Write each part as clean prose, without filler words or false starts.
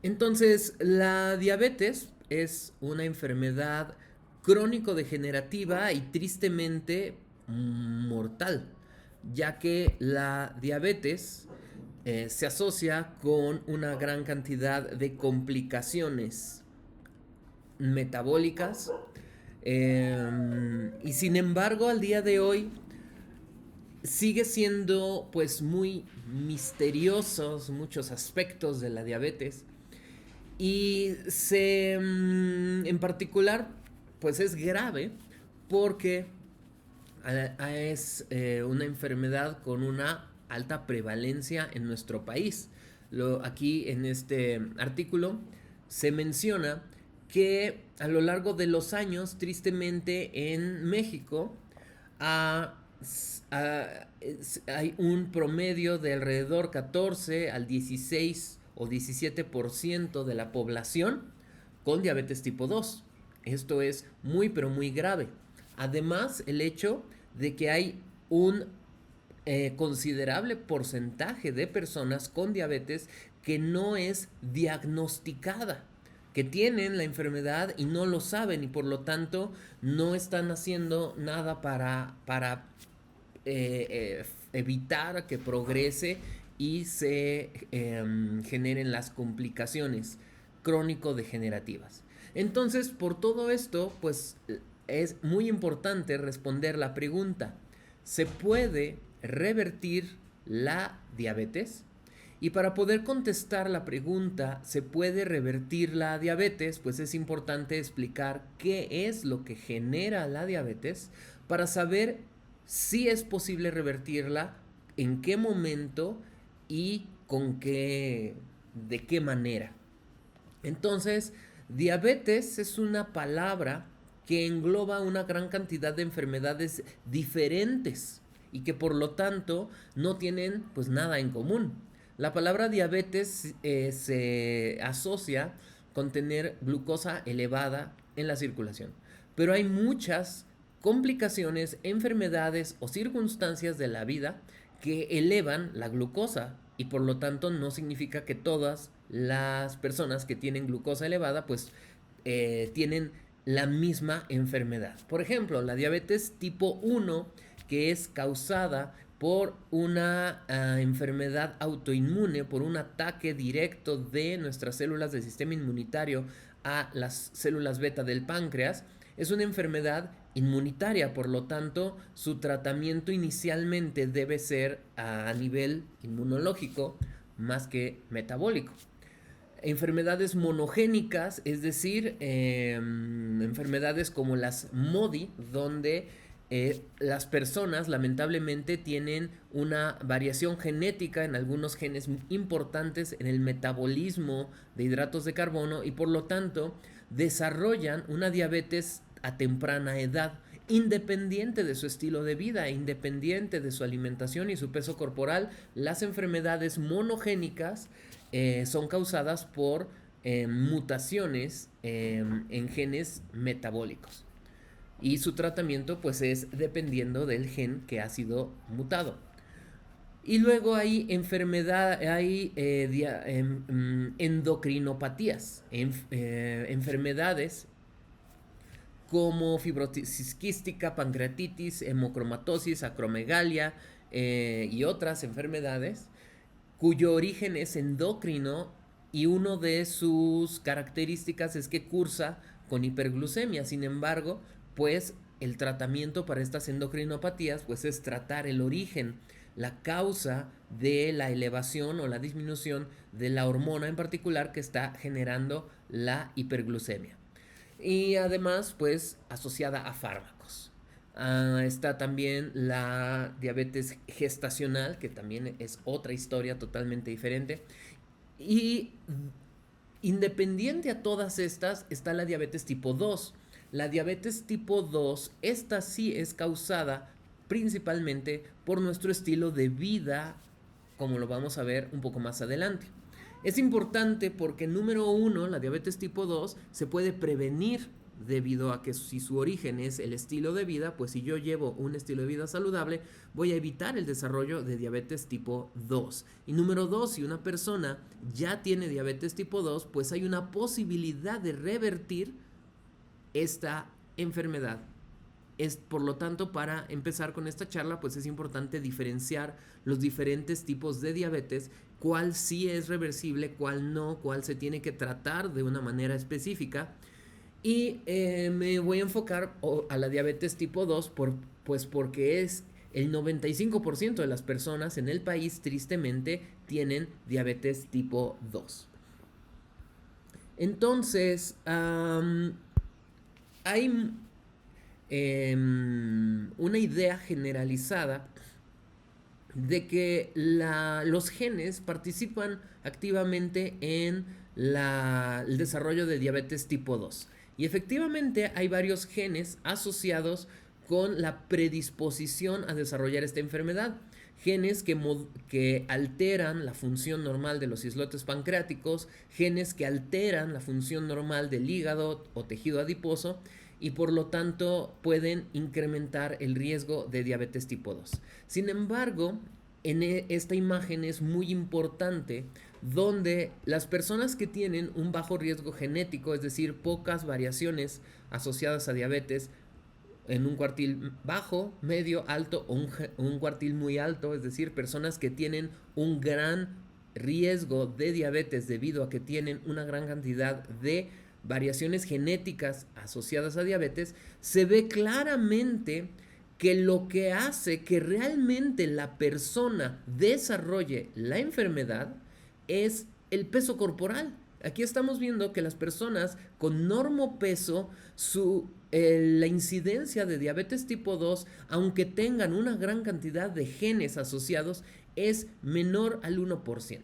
Entonces, la diabetes es una enfermedad crónico-degenerativa y tristemente mortal, ya que la diabetes se asocia con una gran cantidad de complicaciones metabólicas y sin embargo al día de hoy sigue siendo pues muy misteriosos muchos aspectos de la diabetes y en particular pues es grave porque es una enfermedad con una alta prevalencia en nuestro país. Aquí en este artículo se menciona que a lo largo de los años, tristemente en México, a, hay un promedio de alrededor 14 al 16 o 17% de la población con diabetes tipo 2. Esto es muy pero muy grave. Además, el hecho de que hay un considerable porcentaje de personas con diabetes que no es diagnosticada, que tienen la enfermedad y no lo saben y por lo tanto no están haciendo nada para evitar que progrese y se generen las complicaciones crónico-degenerativas. Entonces, por todo esto, pues es muy importante responder la pregunta: ¿se puede revertir la diabetes? Y para poder contestar la pregunta, ¿se puede revertir la diabetes? Pues es importante explicar qué es lo que genera la diabetes para saber si es posible revertirla, en qué momento y de qué manera. Entonces, diabetes es una palabra que engloba una gran cantidad de enfermedades diferentes y que por lo tanto no tienen pues nada en común. La palabra diabetes se asocia con tener glucosa elevada en la circulación, pero hay muchas complicaciones, enfermedades o circunstancias de la vida que elevan la glucosa y por lo tanto no significa que todas las personas que tienen glucosa elevada pues tienen la misma enfermedad. Por ejemplo, la diabetes tipo 1, que es causada por una enfermedad autoinmune, por un ataque directo de nuestras células del sistema inmunitario a las células beta del páncreas, es una enfermedad inmunitaria, por lo tanto su tratamiento inicialmente debe ser a nivel inmunológico más que metabólico. Enfermedades monogénicas, es decir, enfermedades como las MODY, donde las personas lamentablemente tienen una variación genética en algunos genes importantes en el metabolismo de hidratos de carbono y por lo tanto desarrollan una diabetes a temprana edad, independiente de su estilo de vida, independiente de su alimentación y su peso corporal. Las enfermedades monogénicas son causadas por mutaciones en genes metabólicos y su tratamiento pues es dependiendo del gen que ha sido mutado. Y luego hay endocrinopatías, enfermedades como fibrosis quística, pancreatitis, hemocromatosis, acromegalia y otras enfermedades cuyo origen es endocrino y una de sus características es que cursa con hiperglucemia. Sin embargo, pues el tratamiento para estas endocrinopatías pues es tratar el origen, la causa de la elevación o la disminución de la hormona en particular que está generando la hiperglucemia. Y además pues asociada a fármacos. Está también la diabetes gestacional, que también es otra historia totalmente diferente. Y independiente a todas estas está la diabetes tipo 2. La diabetes tipo 2, esta sí es causada principalmente por nuestro estilo de vida, como lo vamos a ver un poco más adelante. Es importante porque número 1, la diabetes tipo 2 se puede prevenir debido a que si su origen es el estilo de vida, pues si yo llevo un estilo de vida saludable, voy a evitar el desarrollo de diabetes tipo 2. Y número 2, si una persona ya tiene diabetes tipo 2, pues hay una posibilidad de revertir esta enfermedad. Por lo tanto, para empezar con esta charla, pues es importante diferenciar los diferentes tipos de diabetes, cuál sí es reversible, cuál no, cuál se tiene que tratar de una manera específica. Y me voy a enfocar a la diabetes tipo 2 pues porque es el 95% de las personas en el país, tristemente, tienen diabetes tipo 2. Entonces, hay una idea generalizada de que los genes participan activamente en el desarrollo de diabetes tipo 2. Y efectivamente hay varios genes asociados con la predisposición a desarrollar esta enfermedad. Genes que alteran la función normal de los islotes pancreáticos, genes que alteran la función normal del hígado o tejido adiposo, y por lo tanto pueden incrementar el riesgo de diabetes tipo 2. Sin embargo, en esta imagen es muy importante donde las personas que tienen un bajo riesgo genético, es decir, pocas variaciones asociadas a diabetes, en un cuartil bajo, medio, alto o un cuartil muy alto, es decir, personas que tienen un gran riesgo de diabetes debido a que tienen una gran cantidad de variaciones genéticas asociadas a diabetes, se ve claramente que lo que hace que realmente la persona desarrolle la enfermedad es el peso corporal. Aquí estamos viendo que las personas con normopeso, la incidencia de diabetes tipo 2, aunque tengan una gran cantidad de genes asociados, es menor al 1%.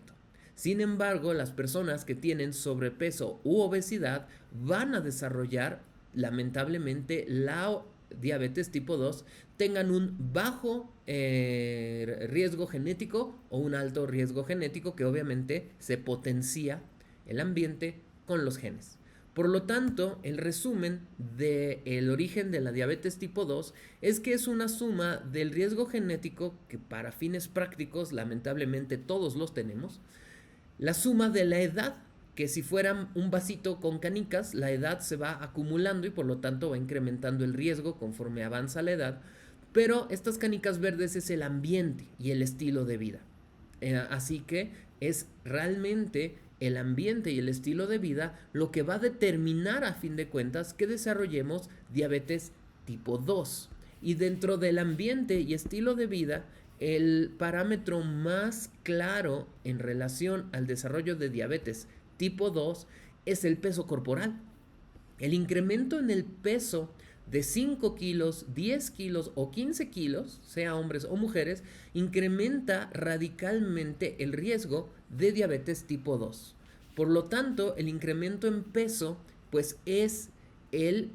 Sin embargo, las personas que tienen sobrepeso u obesidad van a desarrollar lamentablemente la diabetes tipo 2, tengan un bajo riesgo genético o un alto riesgo genético, que obviamente se potencia el ambiente con los genes. Por lo tanto, el resumen del origen de la diabetes tipo 2 es que es una suma del riesgo genético, que para fines prácticos lamentablemente todos los tenemos, la suma de la edad, que si fuera un vasito con canicas, la edad se va acumulando y por lo tanto va incrementando el riesgo conforme avanza la edad, pero estas canicas verdes es el ambiente y el estilo de vida. Así que es realmente el ambiente y el estilo de vida lo que va a determinar a fin de cuentas que desarrollemos diabetes tipo 2. Y dentro del ambiente y estilo de vida, el parámetro más claro en relación al desarrollo de diabetes tipo 2 es el peso corporal. El incremento en el peso de 5 kilos, 10 kilos o 15 kilos, sea hombres o mujeres, incrementa radicalmente el riesgo de diabetes tipo 2. Por lo tanto, el incremento en peso pues es el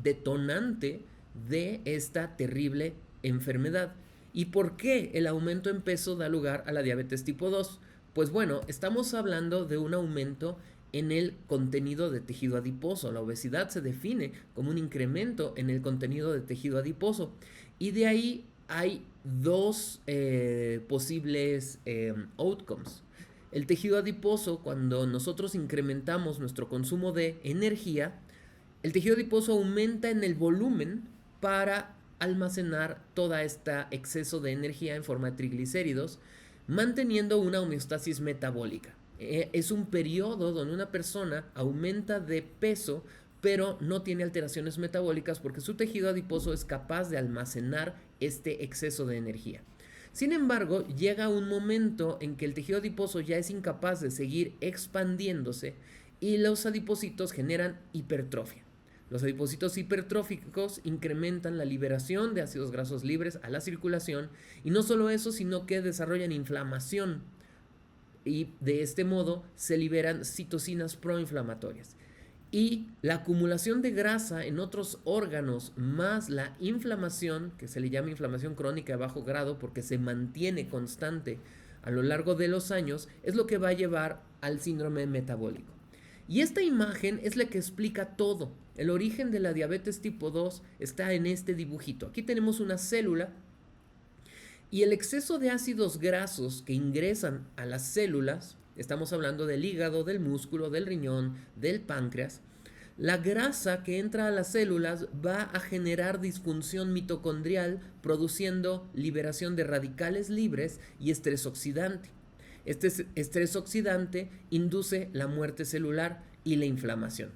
detonante de esta terrible enfermedad. ¿Y por qué el aumento en peso da lugar a la diabetes tipo 2? Pues bueno, estamos hablando de un aumento en el contenido de tejido adiposo. La obesidad se define como un incremento en el contenido de tejido adiposo. Y de ahí hay dos posibles outcomes. El tejido adiposo, cuando nosotros incrementamos nuestro consumo de energía, el tejido adiposo aumenta en el volumen para almacenar toda esta exceso de energía en forma de triglicéridos, manteniendo una homeostasis metabólica. Es un periodo donde una persona aumenta de peso, pero no tiene alteraciones metabólicas porque su tejido adiposo es capaz de almacenar este exceso de energía. Sin embargo, llega un momento en que el tejido adiposo ya es incapaz de seguir expandiéndose y los adipocitos generan hipertrofia. Los adipocitos hipertróficos incrementan la liberación de ácidos grasos libres a la circulación, y no solo eso, sino que desarrollan inflamación, y de este modo se liberan citocinas proinflamatorias. Y la acumulación de grasa en otros órganos más la inflamación, que se le llama inflamación crónica de bajo grado porque se mantiene constante a lo largo de los años, es lo que va a llevar al síndrome metabólico. Y esta imagen es la que explica todo. El origen de la diabetes tipo 2 está en este dibujito. Aquí tenemos una célula y el exceso de ácidos grasos que ingresan a las células, estamos hablando del hígado, del músculo, del riñón, del páncreas. La grasa que entra a las células va a generar disfunción mitocondrial, produciendo liberación de radicales libres y estrés oxidante. Este estrés oxidante induce la muerte celular y la inflamación.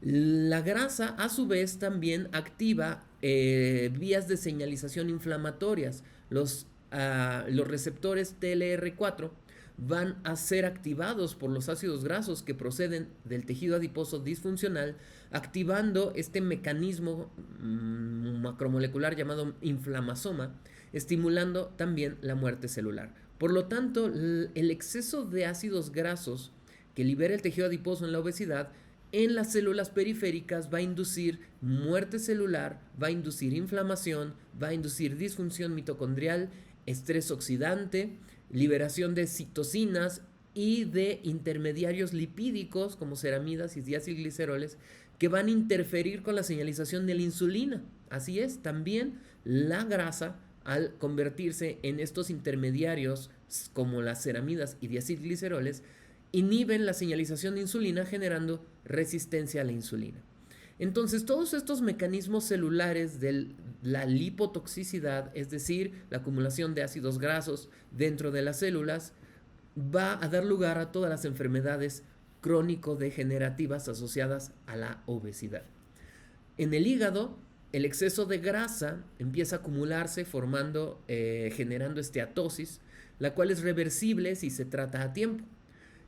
La grasa, a su vez, también activa vías de señalización inflamatorias. Los receptores TLR4 van a ser activados por los ácidos grasos que proceden del tejido adiposo disfuncional, activando este mecanismo macromolecular llamado inflamasoma, estimulando también la muerte celular. Por lo tanto, el exceso de ácidos grasos que libera el tejido adiposo en la obesidad en las células periféricas va a inducir muerte celular, va a inducir inflamación, va a inducir disfunción mitocondrial, estrés oxidante, liberación de citocinas y de intermediarios lipídicos como ceramidas y diacilgliceroles que van a interferir con la señalización de la insulina. Así es, también la grasa, al convertirse en estos intermediarios como las ceramidas y diacilgliceroles, inhiben la señalización de insulina, generando resistencia a la insulina. Entonces, todos estos mecanismos celulares de la lipotoxicidad, es decir, la acumulación de ácidos grasos dentro de las células, va a dar lugar a todas las enfermedades crónico-degenerativas asociadas a la obesidad. En el hígado, el exceso de grasa empieza a acumularse, generando esteatosis, la cual es reversible si se trata a tiempo.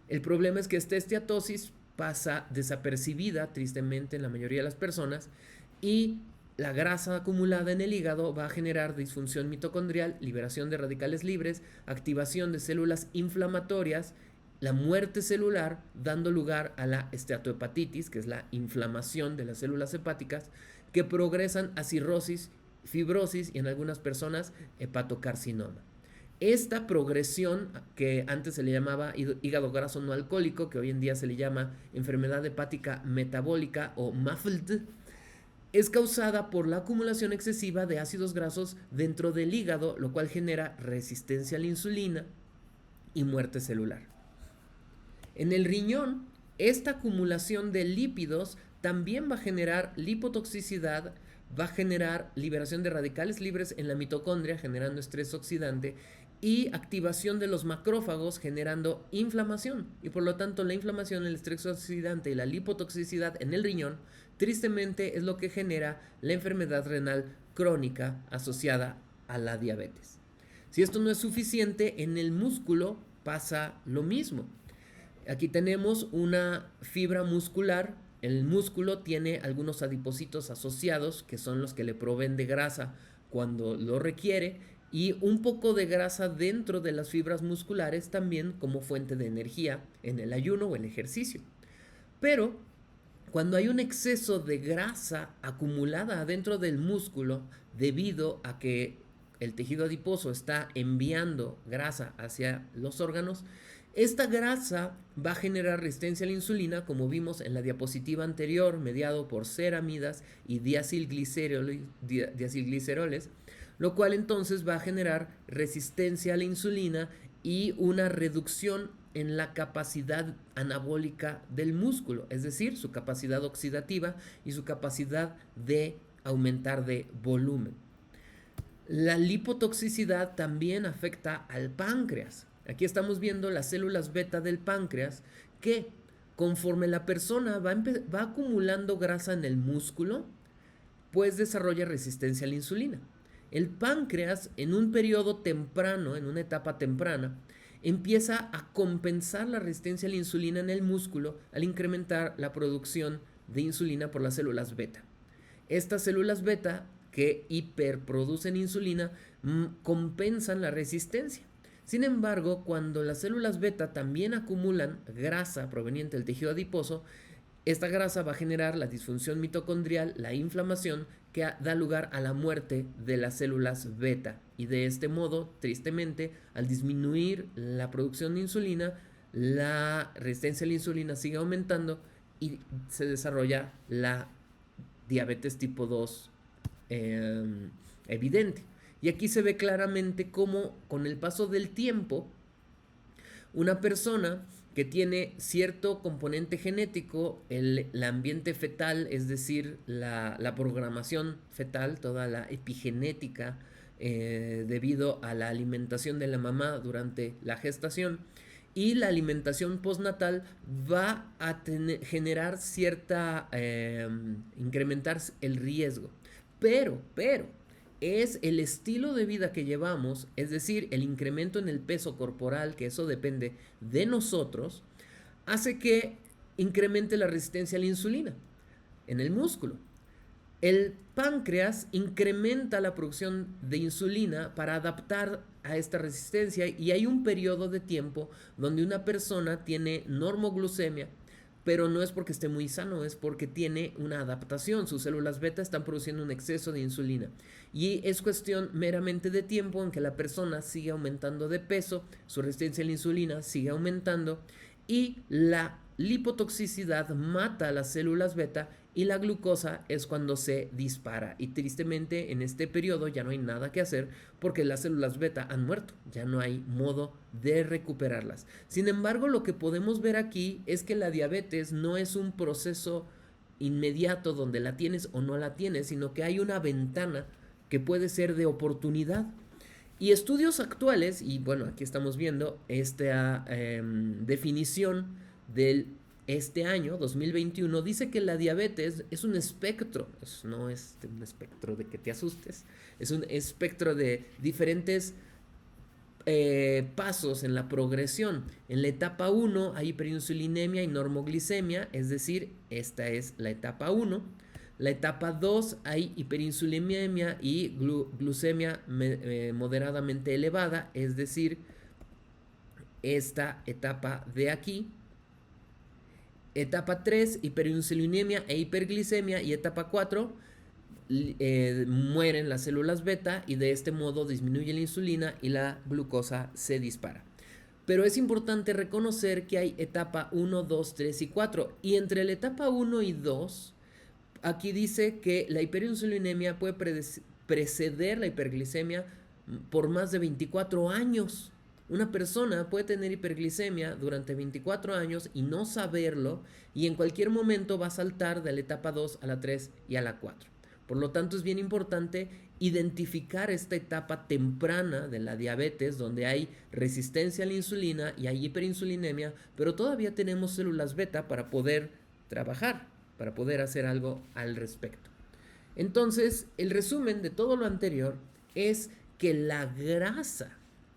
El problema es que esta esteatosis pasa desapercibida, tristemente, en la mayoría de las personas, y la grasa acumulada en el hígado va a generar disfunción mitocondrial, liberación de radicales libres, activación de células inflamatorias, la muerte celular, dando lugar a la esteatohepatitis, que es la inflamación de las células hepáticas, que progresan a cirrosis, fibrosis y en algunas personas hepatocarcinoma. Esta progresión, que antes se le llamaba hígado graso no alcohólico, que hoy en día se le llama enfermedad hepática metabólica o MAFLD, es causada por la acumulación excesiva de ácidos grasos dentro del hígado, lo cual genera resistencia a la insulina y muerte celular. En el riñón, esta acumulación de lípidos también va a generar lipotoxicidad, va a generar liberación de radicales libres en la mitocondria, generando estrés oxidante, y activación de los macrófagos, generando inflamación. Y por lo tanto, la inflamación, el estrés oxidante y la lipotoxicidad en el riñón, tristemente, es lo que genera la enfermedad renal crónica asociada a la diabetes. Si esto no es suficiente, en el músculo pasa lo mismo. Aquí tenemos una fibra muscular. El músculo tiene algunos adipocitos asociados, que son los que le proveen de grasa cuando lo requiere, y un poco de grasa dentro de las fibras musculares también como fuente de energía en el ayuno o el ejercicio. Pero cuando hay un exceso de grasa acumulada dentro del músculo, debido a que el tejido adiposo está enviando grasa hacia los órganos, esta grasa va a generar resistencia a la insulina, como vimos en la diapositiva anterior, mediado por ceramidas y diacilgliceroles, lo cual entonces va a generar resistencia a la insulina y una reducción en la capacidad anabólica del músculo, es decir, su capacidad oxidativa y su capacidad de aumentar de volumen. La lipotoxicidad también afecta al páncreas. Aquí estamos viendo las células beta del páncreas que, conforme la persona va acumulando grasa en el músculo, pues desarrolla resistencia a la insulina. El páncreas, en un periodo temprano, en una etapa temprana, empieza a compensar la resistencia a la insulina en el músculo al incrementar la producción de insulina por las células beta. Estas células beta que hiperproducen insulina compensan la resistencia. Sin embargo, cuando las células beta también acumulan grasa proveniente del tejido adiposo, esta grasa va a generar la disfunción mitocondrial, la inflamación, que da lugar a la muerte de las células beta. Y de este modo, tristemente, al disminuir la producción de insulina, la resistencia a la insulina sigue aumentando y se desarrolla la diabetes tipo 2 eh, evidente. Y aquí se ve claramente cómo con el paso del tiempo, una persona que tiene cierto componente genético, ambiente fetal, es decir, la programación fetal, toda la epigenética debido a la alimentación de la mamá durante la gestación, y la alimentación postnatal va a generar cierta, incrementar el riesgo. Pero, es el estilo de vida que llevamos, es decir, el incremento en el peso corporal, que eso depende de nosotros, hace que incremente la resistencia a la insulina en el músculo. El páncreas incrementa la producción de insulina para adaptar a esta resistencia y hay un periodo de tiempo donde una persona tiene normoglucemia, pero no es porque esté muy sano, es porque tiene una adaptación. Sus células beta están produciendo un exceso de insulina y es cuestión meramente de tiempo en que la persona sigue aumentando de peso, su resistencia a la insulina sigue aumentando y la lipotoxicidad mata a las células beta y la glucosa es cuando se dispara. Y tristemente en este periodo ya no hay nada que hacer porque las células beta han muerto, ya no hay modo de recuperarlas. Sin embargo, lo que podemos ver aquí es que la diabetes no es un proceso inmediato donde la tienes o no la tienes, sino que hay una ventana que puede ser de oportunidad. Y estudios actuales, y bueno, aquí estamos viendo esta definición del este año, 2021, dice que la diabetes es un espectro, no es un espectro de que te asustes, es un espectro de diferentes pasos en la progresión. En la etapa 1 hay hiperinsulinemia y normoglicemia, es decir, esta es la etapa 1. La etapa 2 hay hiperinsulinemia y glucemia moderadamente elevada, es decir, esta etapa de aquí. Etapa 3, hiperinsulinemia e hiperglicemia. Y etapa 4, mueren las células beta y de este modo disminuye la insulina y la glucosa se dispara. Pero es importante reconocer que hay etapa 1, 2, 3 y 4. Y entre la etapa 1 y 2, aquí dice que la hiperinsulinemia puede preceder la hiperglicemia por más de 24 años. Una persona puede tener hiperglicemia durante 24 años y no saberlo, y en cualquier momento va a saltar de la etapa 2 a la 3 y a la 4. Por lo tanto, es bien importante identificar esta etapa temprana de la diabetes donde hay resistencia a la insulina y hay hiperinsulinemia, pero todavía tenemos células beta para poder trabajar, para poder hacer algo al respecto. Entonces, el resumen de todo lo anterior es que la grasa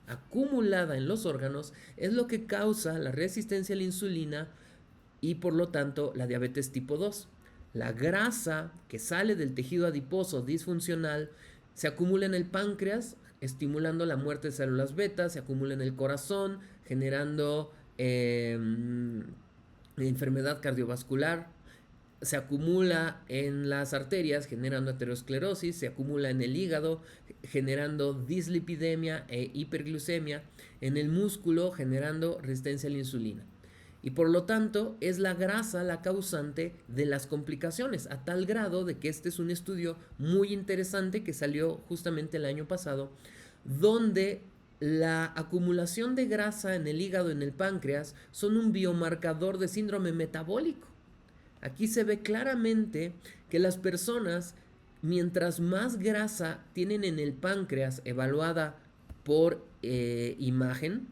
acumulada en los órganos es lo que causa la resistencia a la insulina y por lo tanto la diabetes tipo 2. La grasa que sale del tejido adiposo disfuncional se acumula en el páncreas, estimulando la muerte de células beta, se acumula en el corazón, generando enfermedad cardiovascular, se acumula en las arterias generando aterosclerosis, se acumula en el hígado generando dislipidemia e hiperglucemia, en el músculo generando resistencia a la insulina. Y por lo tanto es la grasa la causante de las complicaciones, a tal grado de que este es un estudio muy interesante que salió justamente el año pasado, donde la acumulación de grasa en el hígado y en el páncreas son un biomarcador de síndrome metabólico. Aquí se ve claramente que las personas, mientras más grasa tienen en el páncreas evaluada por imagen,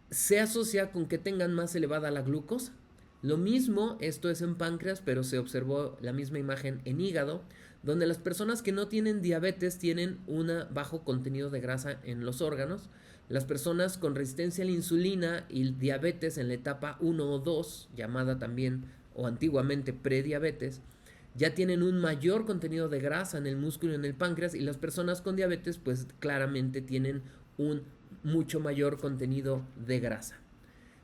se asocia con que tengan más elevada la glucosa. Lo mismo, esto es en páncreas, pero se observó la misma imagen en hígado, donde las personas que no tienen diabetes tienen un bajo contenido de grasa en los órganos. Las personas con resistencia a la insulina y diabetes en la etapa 1 o 2, llamada también o antiguamente prediabetes, ya tienen un mayor contenido de grasa en el músculo y en el páncreas, y las personas con diabetes pues claramente tienen un mucho mayor contenido de grasa.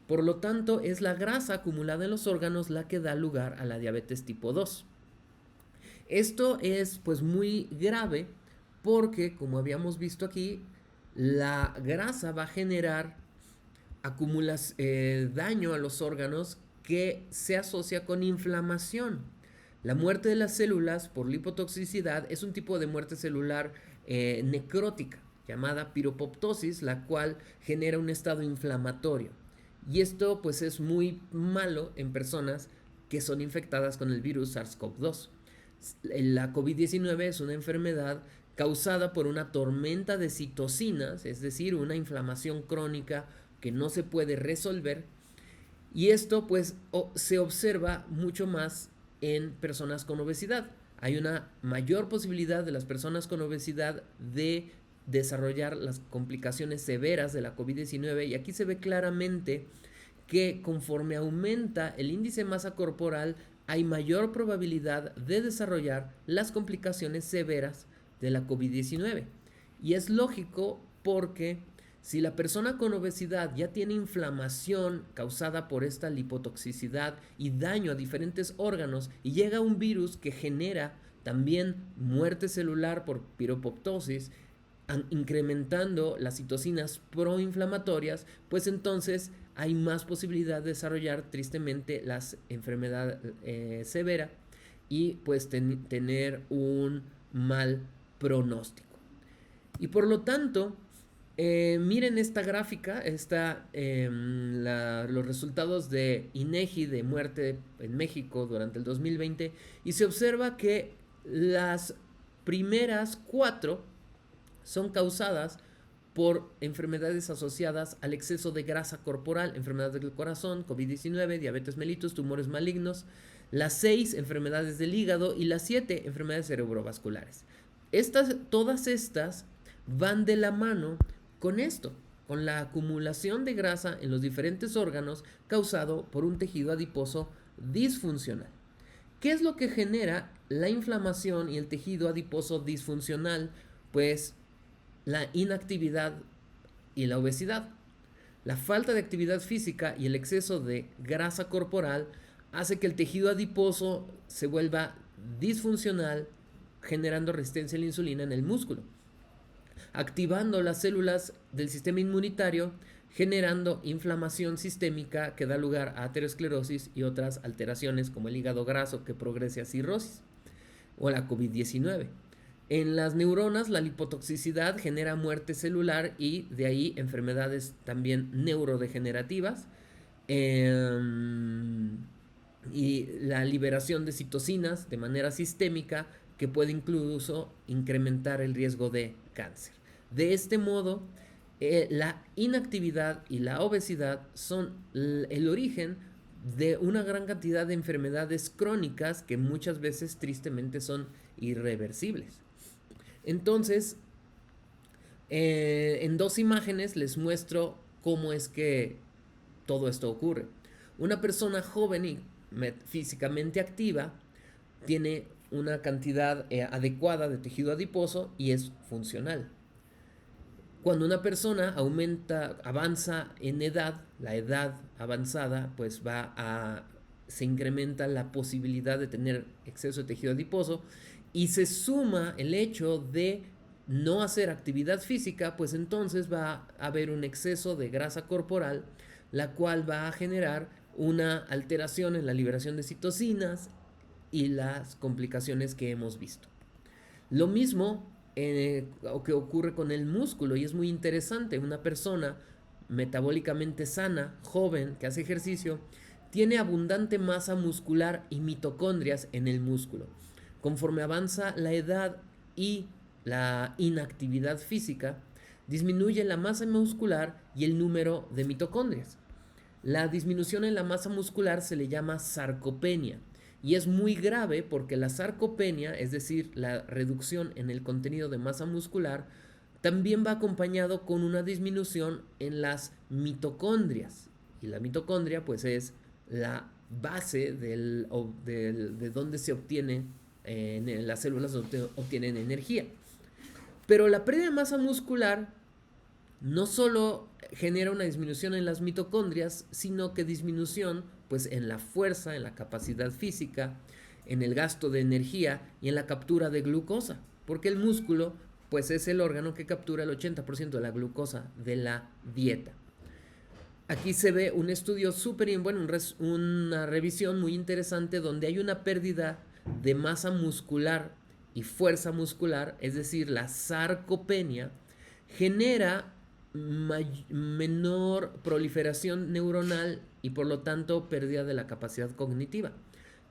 Por lo tanto, es la grasa acumulada en los órganos la que da lugar a la diabetes tipo 2. Esto es pues muy grave porque, como habíamos visto aquí, la grasa va a generar acumulas daño a los órganos que se asocia con inflamación. La muerte de las células por lipotoxicidad es un tipo de muerte celular necrótica llamada piropoptosis, la cual genera un estado inflamatorio. Y esto pues es muy malo en personas que son infectadas con el virus SARS-CoV-2. La COVID-19 es una enfermedad causada por una tormenta de citocinas, es decir, una inflamación crónica que no se puede resolver. Y esto pues se observa mucho más en personas con obesidad. Hay una mayor posibilidad de las personas con obesidad de desarrollar las complicaciones severas de la COVID-19, y aquí se ve claramente que conforme aumenta el índice de masa corporal hay mayor probabilidad de desarrollar las complicaciones severas de la COVID-19. Y es lógico porque si la persona con obesidad ya tiene inflamación causada por esta lipotoxicidad y daño a diferentes órganos, y llega un virus que genera también muerte celular por piropoptosis, incrementando las citocinas proinflamatorias, pues entonces hay más posibilidad de desarrollar tristemente la enfermedad severa y pues tener un mal pronóstico. Y por lo tanto, miren esta gráfica, los resultados de INEGI de muerte en México durante el 2020, y se observa que las primeras 4 son causadas por enfermedades asociadas al exceso de grasa corporal, enfermedades del corazón, COVID-19, diabetes mellitus, tumores malignos, las 6 enfermedades del hígado y las 7 enfermedades cerebrovasculares. Todas estas van de la mano con esto, con la acumulación de grasa en los diferentes órganos causado por un tejido adiposo disfuncional. ¿Qué es lo que genera la inflamación y el tejido adiposo disfuncional? Pues la inactividad y la obesidad. La falta de actividad física y el exceso de grasa corporal hace que el tejido adiposo se vuelva disfuncional, generando resistencia a la insulina en el músculo, activando las células del sistema inmunitario, generando inflamación sistémica que da lugar a aterosclerosis y otras alteraciones como el hígado graso que progrese a cirrosis o la COVID-19. En las neuronas, la lipotoxicidad genera muerte celular y de ahí enfermedades también neurodegenerativas, y la liberación de citocinas de manera sistémica que puede incluso incrementar el riesgo de cáncer. De este modo, la inactividad y la obesidad son el origen de una gran cantidad de enfermedades crónicas que muchas veces tristemente son irreversibles. Entonces, en 2 imágenes les muestro cómo es que todo esto ocurre. Una persona joven y físicamente activa tiene una cantidad adecuada de tejido adiposo y es funcional. Cuando una persona avanza en edad, la edad avanzada, pues se incrementa la posibilidad de tener exceso de tejido adiposo, y se suma el hecho de no hacer actividad física, pues entonces va a haber un exceso de grasa corporal, la cual va a generar una alteración en la liberación de citocinas y las complicaciones que hemos visto. Lo mismo que ocurre con el músculo, y es muy interesante. Una persona metabólicamente sana, joven, que hace ejercicio, tiene abundante masa muscular y mitocondrias en el músculo. Conforme avanza la edad y la inactividad física, disminuye la masa muscular y el número de mitocondrias. La disminución en la masa muscular se le llama sarcopenia, y es muy grave porque la sarcopenia, es decir, la reducción en el contenido de masa muscular, también va acompañado con una disminución en las mitocondrias. Y la mitocondria pues es la base de donde se obtiene, en las células donde obtienen energía. Pero la pérdida de masa muscular no solo genera una disminución en las mitocondrias, sino que disminución pues en la fuerza, en la capacidad física, en el gasto de energía y en la captura de glucosa, porque el músculo pues es el órgano que captura el 80% de la glucosa de la dieta. Aquí se ve un estudio súper, bueno, una revisión muy interesante donde hay una pérdida de masa muscular y fuerza muscular, es decir, la sarcopenia, genera menor proliferación neuronal y por lo tanto pérdida de la capacidad cognitiva.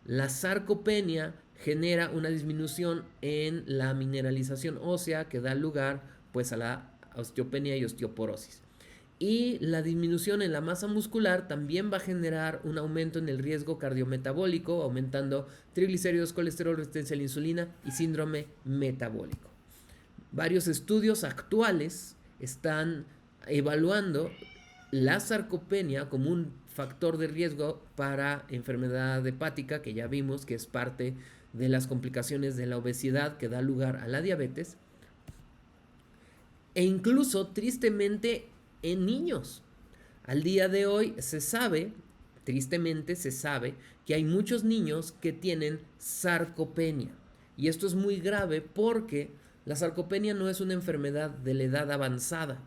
La sarcopenia genera una disminución en la mineralización ósea que da lugar pues a la osteopenia y osteoporosis. Y la disminución en la masa muscular también va a generar un aumento en el riesgo cardiometabólico, aumentando triglicéridos, colesterol, resistencia a la insulina y síndrome metabólico. Varios estudios actuales están evaluando la sarcopenia como un factor de riesgo para enfermedad hepática, que ya vimos que es parte de las complicaciones de la obesidad que da lugar a la diabetes, e incluso tristemente en niños. Al día de hoy se sabe, tristemente se sabe, que hay muchos niños que tienen sarcopenia. Y esto es muy grave porque la sarcopenia no es una enfermedad de la edad avanzada.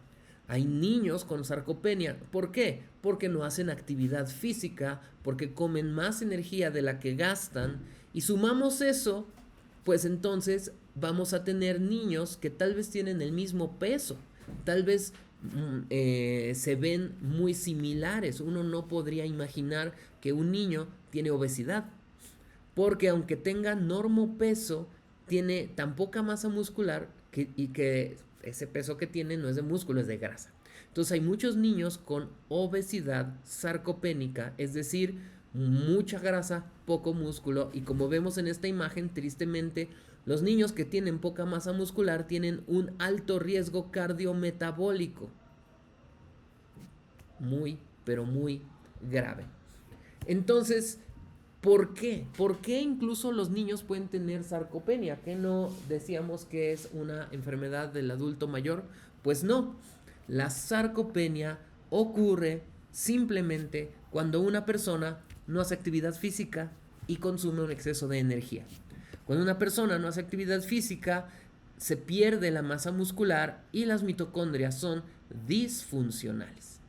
Hay niños con sarcopenia. ¿Por qué? Porque no hacen actividad física, porque comen más energía de la que gastan. Y sumamos eso, pues entonces vamos a tener niños que tal vez tienen el mismo peso. Tal vez se ven muy similares. Uno no podría imaginar que un niño tiene obesidad, porque aunque tenga normopeso, tiene tan poca masa muscular y que ese peso que tiene no es de músculo, es de grasa. Entonces hay muchos niños con obesidad sarcopénica, es decir, mucha grasa, poco músculo, y como vemos en esta imagen, tristemente, los niños que tienen poca masa muscular tienen un alto riesgo cardiometabólico. Muy, pero muy grave. Entonces, ¿por qué? ¿Por qué incluso los niños pueden tener sarcopenia? ¿Que no decíamos que es una enfermedad del adulto mayor? Pues no. La sarcopenia ocurre simplemente cuando una persona no hace actividad física y consume un exceso de energía. Cuando una persona no hace actividad física, se pierde la masa muscular y las mitocondrias son disfuncionales.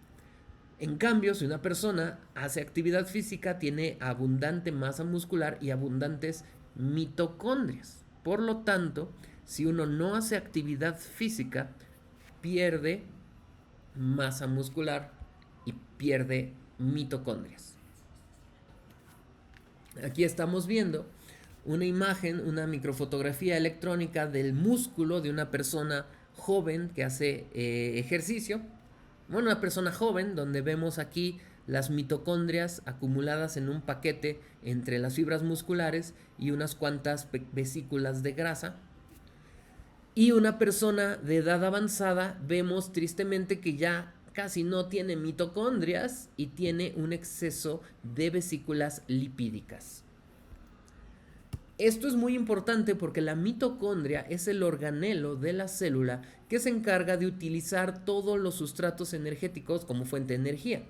En cambio, si una persona hace actividad física, tiene abundante masa muscular y abundantes mitocondrias. Por lo tanto, si uno no hace actividad física, pierde masa muscular y pierde mitocondrias. Aquí estamos viendo una imagen, una microfotografía electrónica del músculo de una persona joven que hace ejercicio. Bueno, una persona joven donde vemos aquí las mitocondrias acumuladas en un paquete entre las fibras musculares y unas cuantas vesículas de grasa. Y una persona de edad avanzada vemos tristemente que ya casi no tiene mitocondrias y tiene un exceso de vesículas lipídicas. Esto es muy importante porque la mitocondria es el organelo de la célula que se encarga de utilizar todos los sustratos energéticos como fuente de energía.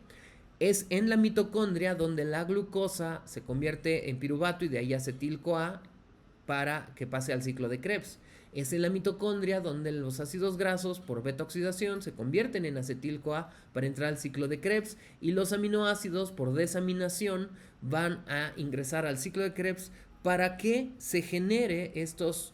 Es en la mitocondria donde la glucosa se convierte en piruvato y de ahí acetil-CoA para que pase al ciclo de Krebs. Es en la mitocondria donde los ácidos grasos por beta-oxidación se convierten en acetil-CoA para entrar al ciclo de Krebs y los aminoácidos por desaminación van a ingresar al ciclo de Krebs para que se genere estos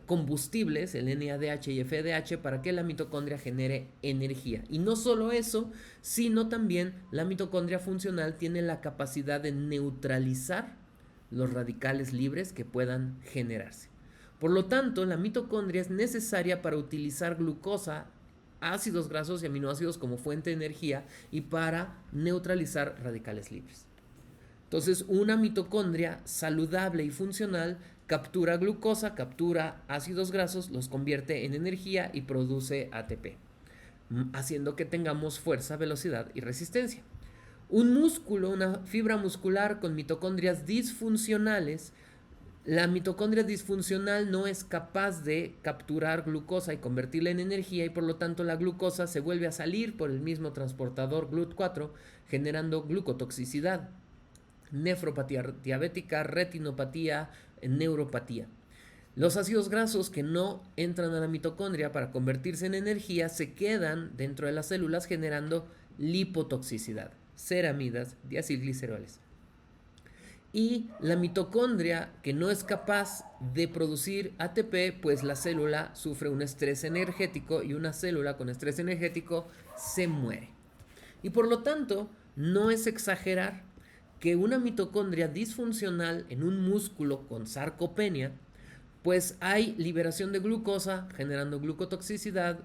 combustibles, el NADH y FADH, para que la mitocondria genere energía. Y no solo eso, sino también la mitocondria funcional tiene la capacidad de neutralizar los radicales libres que puedan generarse. Por lo tanto, la mitocondria es necesaria para utilizar glucosa, ácidos grasos y aminoácidos como fuente de energía y para neutralizar radicales libres. Entonces, una mitocondria saludable y funcional captura glucosa, captura ácidos grasos, los convierte en energía y produce ATP, haciendo que tengamos fuerza, velocidad y resistencia. Un músculo, una fibra muscular con mitocondrias disfuncionales, la mitocondria disfuncional no es capaz de capturar glucosa y convertirla en energía y por lo tanto la glucosa se vuelve a salir por el mismo transportador GLUT4 generando glucotoxicidad, nefropatía diabética, retinopatía, neuropatía. Los ácidos grasos que no entran a la mitocondria para convertirse en energía se quedan dentro de las células generando lipotoxicidad, ceramidas, diacilgliceroles. Y la mitocondria, que no es capaz de producir ATP, pues la célula sufre un estrés energético, y una célula con estrés energético se muere. Y por lo tanto, no es exagerar que una mitocondria disfuncional en un músculo con sarcopenia, pues hay liberación de glucosa generando glucotoxicidad,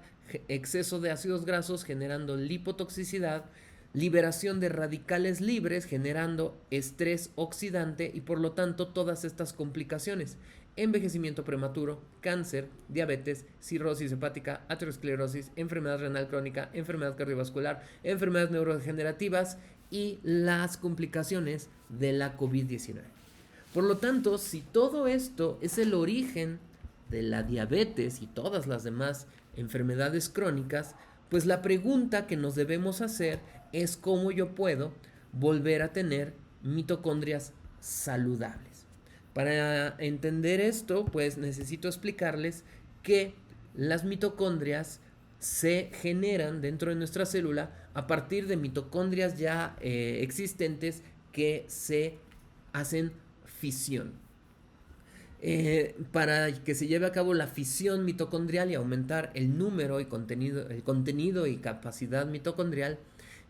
exceso de ácidos grasos generando lipotoxicidad, liberación de radicales libres generando estrés oxidante, y por lo tanto todas estas complicaciones: envejecimiento prematuro, cáncer, diabetes, cirrosis hepática, aterosclerosis, enfermedad renal crónica, enfermedad cardiovascular, enfermedades neurodegenerativas y las complicaciones de la COVID-19. Por lo tanto, si todo esto es el origen de la diabetes y todas las demás enfermedades crónicas, pues la pregunta que nos debemos hacer es cómo yo puedo volver a tener mitocondrias saludables. Para entender esto, pues necesito explicarles que las mitocondrias se generan dentro de nuestra célula a partir de mitocondrias ya existentes que se hacen fisión. Para que se lleve a cabo la fisión mitocondrial y aumentar el número y contenido y capacidad mitocondrial,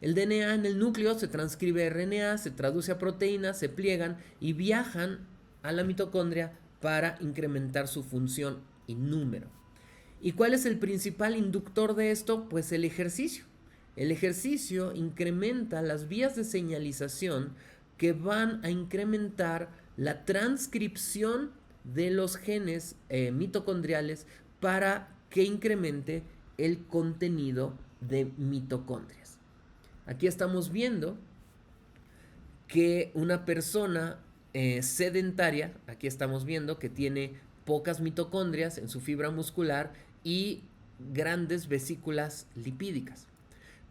el DNA en el núcleo se transcribe a RNA, se traduce a proteínas, se pliegan y viajan a la mitocondria para incrementar su función y número. ¿Y cuál es el principal inductor de esto? Pues el ejercicio. El ejercicio incrementa las vías de señalización que van a incrementar la transcripción de los genes mitocondriales para que incremente el contenido de mitocondrias. Aquí estamos viendo que una persona sedentaria, aquí estamos viendo que tiene pocas mitocondrias en su fibra muscular y grandes vesículas lipídicas.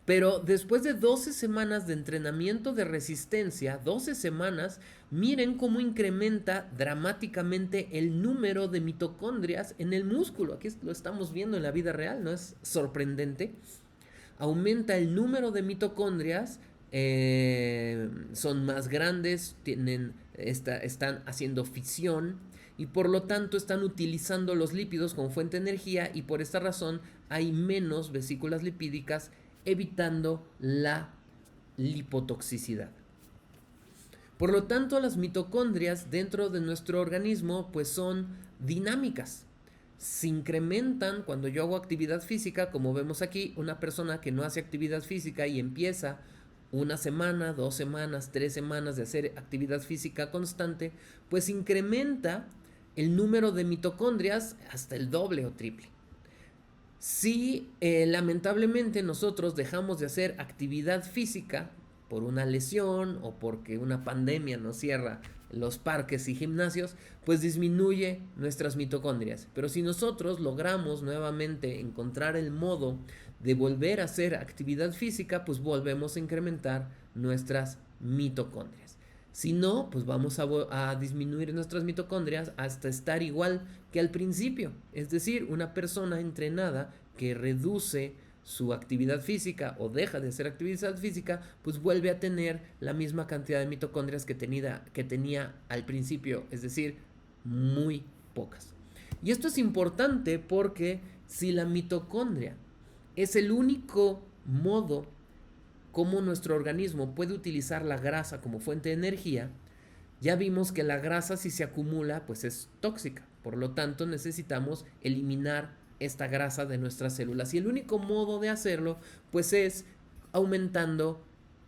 Pero después de 12 semanas de entrenamiento de resistencia, 12 semanas, miren cómo incrementa dramáticamente el número de mitocondrias en el músculo. Aquí lo estamos viendo en la vida real, ¿no es sorprendente? Aumenta el número de mitocondrias, son más grandes, están haciendo fisión y por lo tanto están utilizando los lípidos como fuente de energía, y por esta razón hay menos vesículas lipídicas, evitando la lipotoxicidad. Por lo tanto, las mitocondrias dentro de nuestro organismo pues son dinámicas. Se incrementan cuando yo hago actividad física, como vemos aquí. Una persona que no hace actividad física y empieza una semana, 2 semanas, 3 semanas de hacer actividad física constante, pues incrementa el número de mitocondrias hasta el doble o triple. Si lamentablemente nosotros dejamos de hacer actividad física por una lesión o porque una pandemia nos cierra los parques y gimnasios, pues disminuye nuestras mitocondrias. Pero si nosotros logramos nuevamente encontrar el modo de volver a hacer actividad física, pues volvemos a incrementar nuestras mitocondrias. Si no, pues vamos a disminuir nuestras mitocondrias hasta estar igual que al principio. Es decir, una persona entrenada que reduce su actividad física o deja de hacer actividad física, pues vuelve a tener la misma cantidad de mitocondrias que tenía al principio, es decir, muy pocas. Y esto es importante porque si la mitocondria es el único modo como nuestro organismo puede utilizar la grasa como fuente de energía, ya vimos que la grasa, si se acumula, pues es tóxica. Por lo tanto, necesitamos eliminar esta grasa de nuestras células, y el único modo de hacerlo pues es aumentando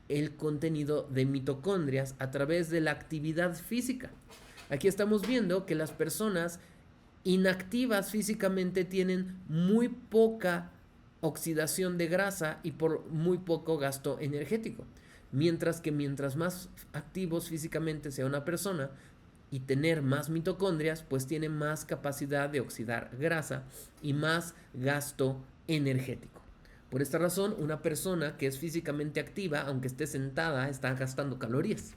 el contenido de mitocondrias a través de la actividad física. Aquí estamos viendo que las personas inactivas físicamente tienen muy poca oxidación de grasa y por muy poco gasto energético, mientras que mientras más activos físicamente sea una persona y tener más mitocondrias, pues tiene más capacidad de oxidar grasa y más gasto energético. Por esta razón, una persona que es físicamente activa, aunque esté sentada, está gastando calorías.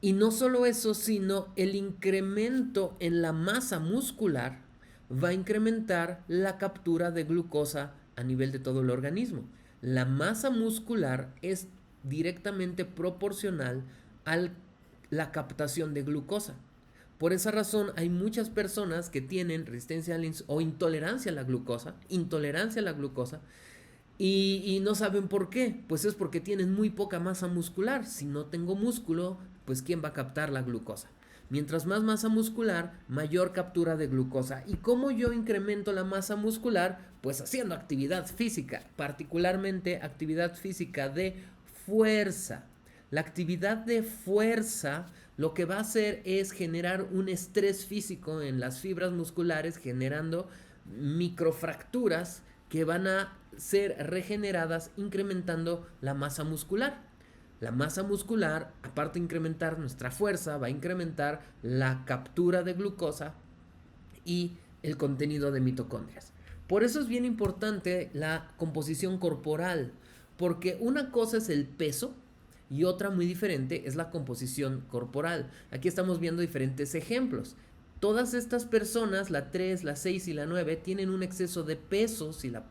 Y no solo eso, sino el incremento en la masa muscular va a incrementar la captura de glucosa a nivel de todo el organismo. la masa muscular es directamente proporcional a la captación de glucosa. Por esa razón hay muchas personas que tienen resistencia a la o intolerancia a la glucosa, y no saben por qué. Pues es porque tienen muy poca masa muscular. Si no tengo músculo, pues ¿quién va a captar la glucosa? Mientras más masa muscular, mayor captura de glucosa. ¿Y cómo yo incremento la masa muscular? Pues haciendo actividad física, particularmente actividad física de fuerza. La actividad de fuerza lo que va a hacer es generar un estrés físico en las fibras musculares, generando microfracturas que van a ser regeneradas, incrementando la masa muscular. La masa muscular, aparte de incrementar nuestra fuerza, va a incrementar la captura de glucosa y el contenido de mitocondrias. Por eso es bien importante la composición corporal, porque una cosa es el peso y otra muy diferente es la composición corporal. Aquí estamos viendo diferentes ejemplos. Todas estas personas, la 3, la 6 y la 9, tienen un exceso de peso si las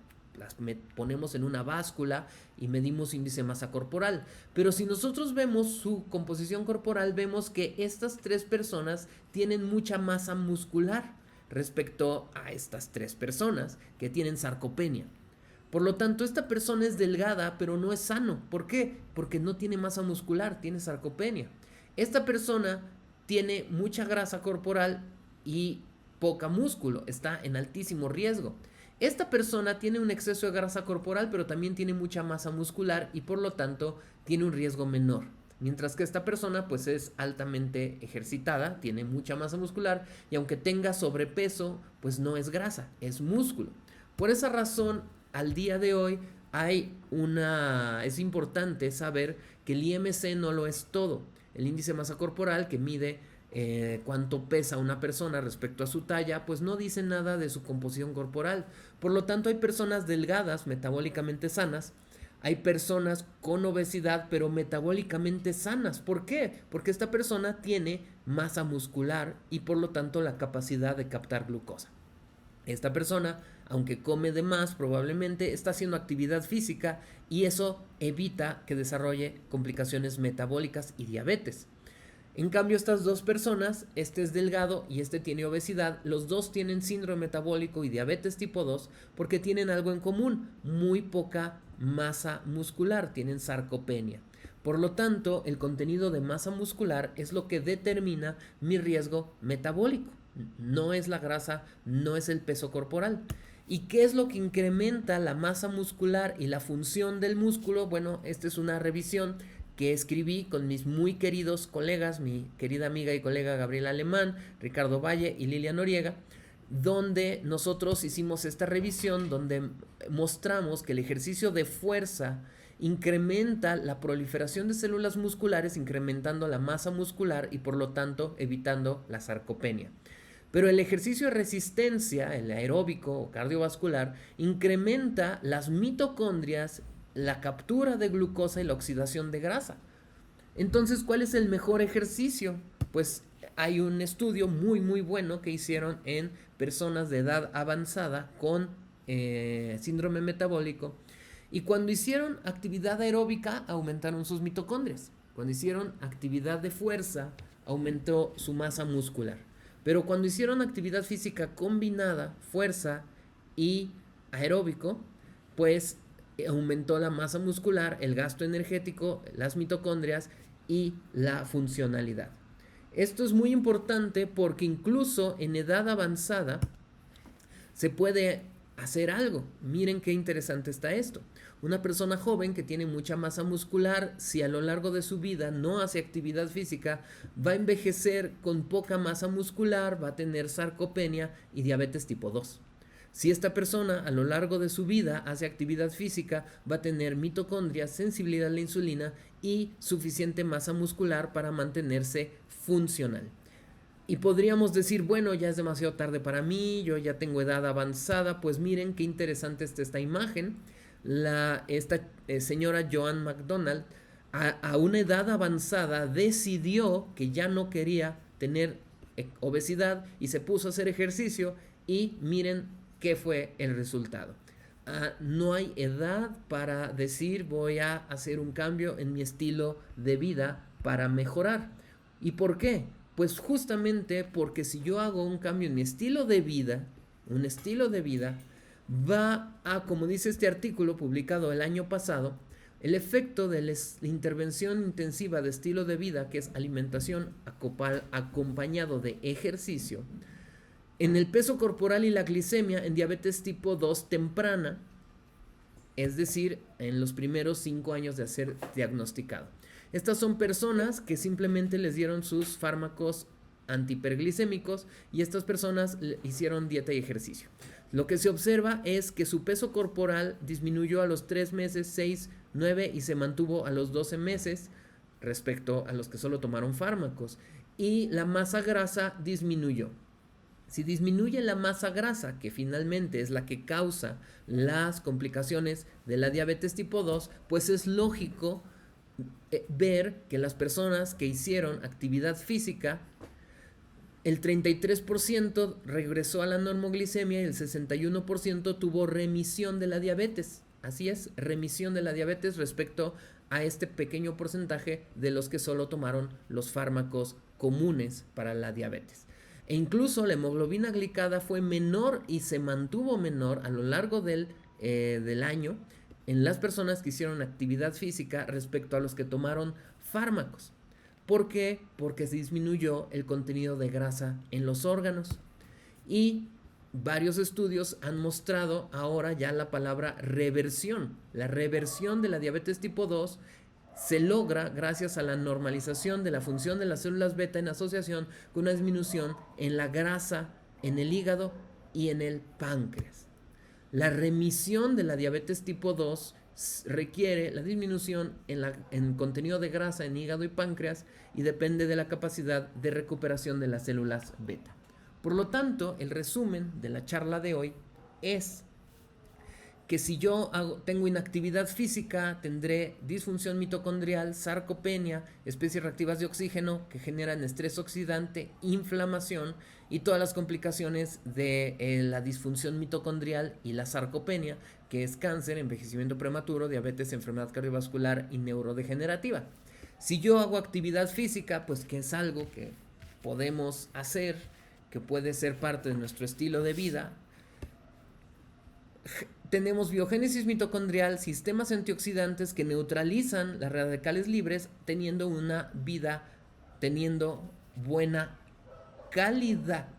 ponemos en una báscula y medimos índice de masa corporal. Pero si nosotros vemos su composición corporal, vemos que estas 3 personas tienen mucha masa muscular respecto a estas 3 personas que tienen sarcopenia. Por lo tanto, esta persona es delgada, pero no es sano. ¿Por qué? Porque no tiene masa muscular, tiene sarcopenia. Esta persona tiene mucha grasa corporal y poca músculo, está en altísimo riesgo. Esta persona tiene un exceso de grasa corporal, pero también tiene mucha masa muscular y por lo tanto tiene un riesgo menor. Mientras que esta persona pues es altamente ejercitada, tiene mucha masa muscular y aunque tenga sobrepeso, pues no es grasa, es músculo. Por esa razón, al día de hoy es importante saber que el IMC no lo es todo. El índice de masa corporal, que mide cuánto pesa una persona respecto a su talla, pues no dice nada de su composición corporal. Por lo tanto, hay personas delgadas, metabólicamente sanas, hay personas con obesidad, pero metabólicamente sanas. ¿Por qué? Porque esta persona tiene masa muscular y por lo tanto la capacidad de captar glucosa. Esta persona, aunque come de más, probablemente está haciendo actividad física y eso evita que desarrolle complicaciones metabólicas y diabetes. En cambio, estas 2 personas, este es delgado y este tiene obesidad, los 2 tienen síndrome metabólico y diabetes tipo 2 porque tienen algo en común, muy poca masa muscular, tienen sarcopenia. Por lo tanto, el contenido de masa muscular es lo que determina mi riesgo metabólico. No es la grasa, no es el peso corporal. ¿Y qué es lo que incrementa la masa muscular y la función del músculo? Bueno, esta es una revisión que escribí con mis muy queridos colegas, mi querida amiga y colega Gabriela Alemán, Ricardo Valle y Lilia Noriega, donde nosotros hicimos esta revisión donde mostramos que el ejercicio de fuerza incrementa la proliferación de células musculares, incrementando la masa muscular y por lo tanto evitando la sarcopenia. Pero el ejercicio de resistencia, el aeróbico o cardiovascular, incrementa las mitocondrias, la captura de glucosa y la oxidación de grasa. Entonces, ¿cuál es el mejor ejercicio? Pues hay un estudio muy muy bueno que hicieron en personas de edad avanzada con síndrome metabólico y cuando hicieron actividad aeróbica aumentaron sus mitocondrias. Cuando hicieron actividad de fuerza aumentó su masa muscular. Pero cuando hicieron actividad física combinada, fuerza y aeróbico, pues aumentó la masa muscular, el gasto energético, las mitocondrias y la funcionalidad. Esto es muy importante porque incluso en edad avanzada se puede hacer algo. Miren qué interesante está esto. Una persona joven que tiene mucha masa muscular, si a lo largo de su vida no hace actividad física, va a envejecer con poca masa muscular, va a tener sarcopenia y diabetes tipo 2. Si esta persona a lo largo de su vida hace actividad física, va a tener mitocondrias, sensibilidad a la insulina y suficiente masa muscular para mantenerse funcional. Y podríamos decir, bueno, ya es demasiado tarde para mí, yo ya tengo edad avanzada. Pues miren qué interesante está esta imagen. Esta señora Joan McDonald a una edad avanzada decidió que ya no quería tener obesidad y se puso a hacer ejercicio y miren qué fue el resultado. no hay edad para decir voy a hacer un cambio en mi estilo de vida para mejorar. ¿Y por qué? Pues justamente porque si yo hago un cambio en mi estilo de vida, un estilo de vida, va a, como dice este artículo publicado el año pasado, el efecto de la intervención intensiva de estilo de vida, que es alimentación acompañado de ejercicio, en el peso corporal y la glicemia en diabetes tipo 2 temprana, es decir, en los primeros 5 años de ser diagnosticado. Estas son personas que simplemente les dieron sus fármacos antihiperglicémicos y estas personas hicieron dieta y ejercicio. Lo que se observa es que su peso corporal disminuyó a los 3 meses, 6, 9 y se mantuvo a los 12 meses respecto a los que solo tomaron fármacos. Y la masa grasa disminuyó. Si disminuye la masa grasa, que finalmente es la que causa las complicaciones de la diabetes tipo 2, pues es lógico ver que las personas que hicieron actividad física, el 33% regresó a la normoglicemia y el 61% tuvo remisión de la diabetes. Así es, remisión de la diabetes respecto a este pequeño porcentaje de los que solo tomaron los fármacos comunes para la diabetes. E incluso la hemoglobina glicada fue menor y se mantuvo menor a lo largo del año en las personas que hicieron actividad física respecto a los que tomaron fármacos. ¿Por qué? Porque se disminuyó el contenido de grasa en los órganos. Y varios estudios han mostrado ahora ya la palabra reversión. La reversión de la diabetes tipo 2 se logra gracias a la normalización de la función de las células beta en asociación con una disminución en la grasa, en el hígado y en el páncreas. La remisión de la diabetes tipo 2 requiere la disminución en contenido de grasa en hígado y páncreas y depende de la capacidad de recuperación de las células beta. Por lo tanto, el resumen de la charla de hoy es que si yo tengo inactividad física, tendré disfunción mitocondrial, sarcopenia, especies reactivas de oxígeno que generan estrés oxidante, inflamación y todas las complicaciones de la disfunción mitocondrial y la sarcopenia, que es cáncer, envejecimiento prematuro, diabetes, enfermedad cardiovascular y neurodegenerativa. Si yo hago actividad física, pues que es algo que podemos hacer, que puede ser parte de nuestro estilo de vida, tenemos biogénesis mitocondrial, sistemas antioxidantes que neutralizan las radicales libres, teniendo una vida, teniendo buena calidad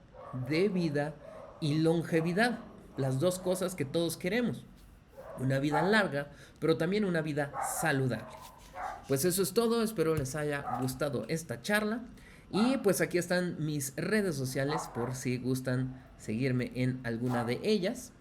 de vida y longevidad. Las dos cosas que todos queremos. Una vida larga, pero también una vida saludable. Pues eso es todo, espero les haya gustado esta charla. Y pues aquí están mis redes sociales por si gustan seguirme en alguna de ellas.